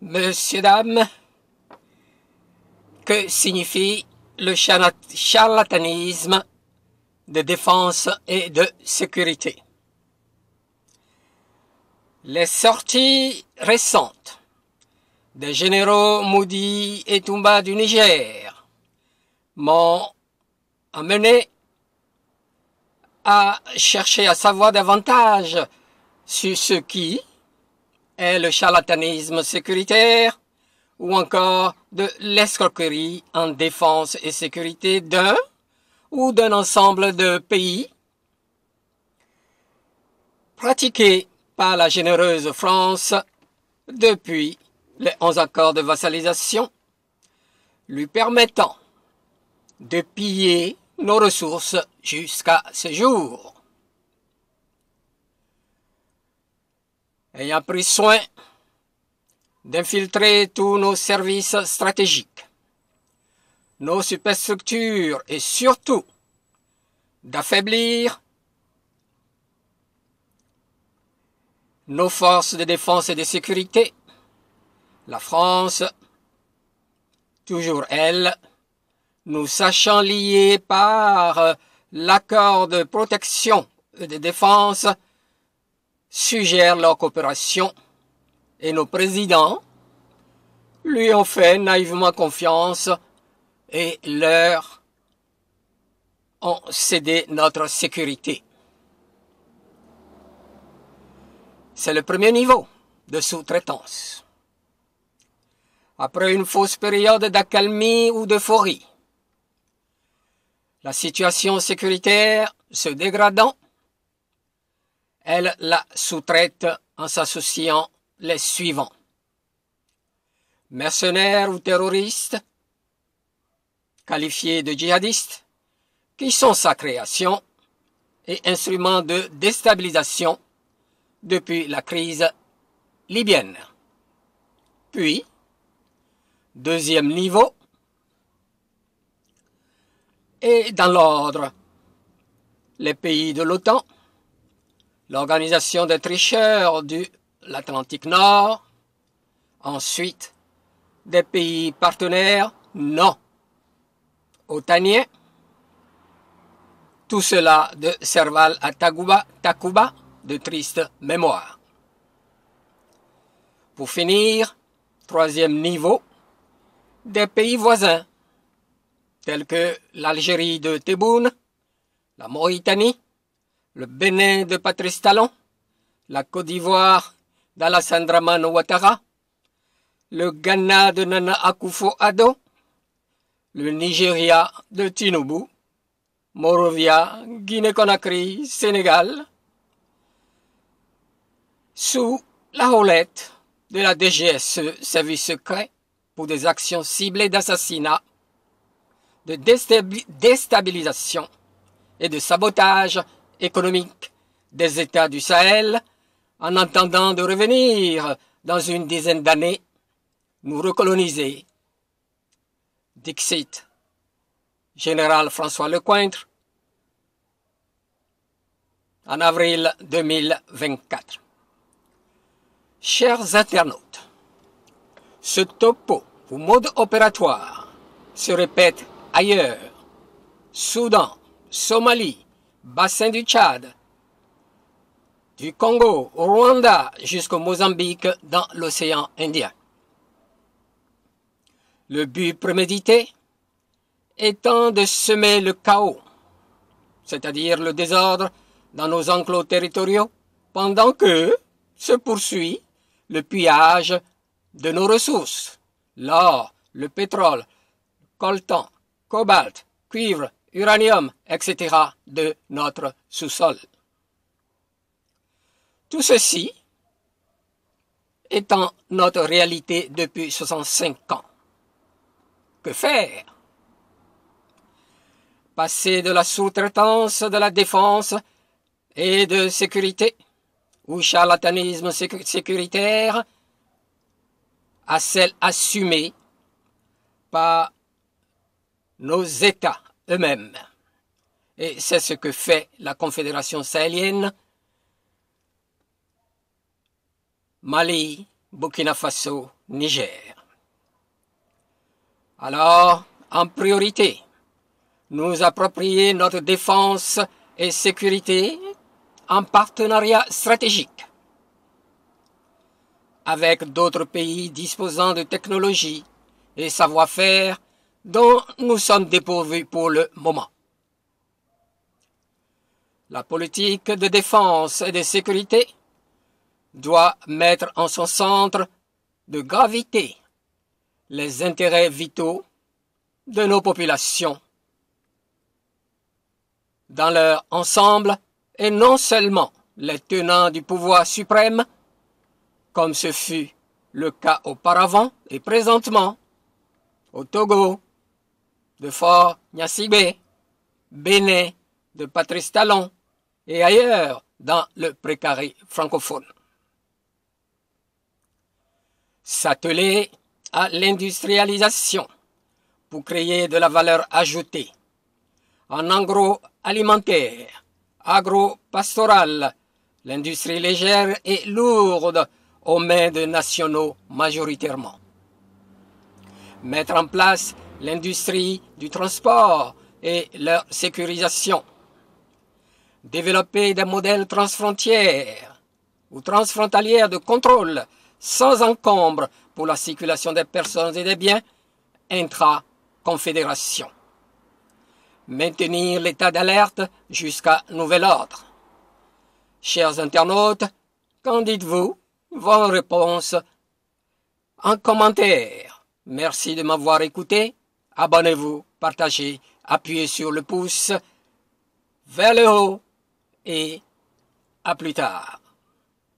Messieurs, dames, que signifie le charlatanisme de défense et de sécurité? Les sorties récentes des généraux Moudi et Toumba du Niger m'ont amené à chercher à savoir davantage sur ce qui est le charlatanisme sécuritaire ou encore de l'escroquerie en défense et sécurité d'un ou d'un ensemble de pays pratiqués par la généreuse France depuis les 11 accords de vassalisation, lui permettant de piller nos ressources jusqu'à ce jour. Ayant pris soin d'infiltrer tous nos services stratégiques, nos superstructures et surtout d'affaiblir nos forces de défense et de sécurité, la France, toujours elle, nous sachant liés par l'accord de protection et de défense, suggère leur coopération et nos présidents lui ont fait naïvement confiance et leur ont cédé notre sécurité. C'est le premier niveau de sous-traitance. Après une fausse période d'accalmie ou d'euphorie, la situation sécuritaire se dégradant, elle la sous-traite en s'associant les suivants: mercenaires ou terroristes, qualifiés de djihadistes, qui sont sa création et instrument de déstabilisation depuis la crise libyenne. Puis, deuxième niveau, et dans l'ordre, les pays de l'OTAN, l'organisation des tricheurs de l'Atlantique Nord, ensuite des pays partenaires non otaniens, tout cela de Serval à Takuba, de triste mémoire. Pour finir, troisième niveau, des pays voisins, tels que l'Algérie de Tebboune, la Mauritanie, le Bénin de Patrice Talon, la Côte d'Ivoire d'Alassane Dramane Ouattara, le Ghana de Nana Akufo-Addo, le Nigeria de Tinubu, Monrovia, Guinée-Conakry, Sénégal, sous la houlette de la DGSE, service secret, pour des actions ciblées d'assassinat, de déstabilisation et de sabotage économique des États du Sahel, en attendant de revenir dans une dizaine d'années, nous recoloniser. Dixit, Général François Lecointre, en avril 2024. Chers internautes, ce topo ou mode opératoire se répète ailleurs: Soudan, Somalie, bassin du Tchad, du Congo au Rwanda jusqu'au Mozambique dans l'océan Indien. Le but prémédité étant de semer le chaos, c'est-à-dire le désordre dans nos enclos territoriaux, pendant que se poursuit le pillage de nos ressources, l'or, le pétrole, coltan, cobalt, cuivre, uranium, etc. de notre sous-sol. Tout ceci étant notre réalité depuis 65 ans. Que faire? Passer de la sous-traitance de la défense et de sécurité, ou charlatanisme sécuritaire, à celle assumée par nos États eux-mêmes. Et c'est ce que fait la Confédération sahélienne, Mali, Burkina Faso, Niger. Alors, en priorité, nous approprier notre défense et sécurité en partenariat stratégique avec d'autres pays disposant de technologies et savoir-faire dont nous sommes dépourvus pour le moment. La politique de défense et de sécurité doit mettre en son centre de gravité les intérêts vitaux de nos populations dans leur ensemble et non seulement les tenants du pouvoir suprême, comme ce fut le cas auparavant et présentement au Togo, de Fort Gnassingbé, Bénin, de Patrice Talon et ailleurs dans le précaré francophone. S'atteler à l'industrialisation pour créer de la valeur ajoutée en agroalimentaire, agro-pastoral, l'industrie légère et lourde aux mains de nationaux majoritairement. Mettre en place l'industrie du transport et leur sécurisation. Développer des modèles transfrontières ou transfrontalières de contrôle sans encombre pour la circulation des personnes et des biens intra-confédération. Maintenir l'état d'alerte jusqu'à nouvel ordre. Chers internautes, qu'en dites-vous? Vos réponses en commentaire. Merci de m'avoir écouté. Abonnez-vous, partagez, appuyez sur le pouce vers le haut et à plus tard.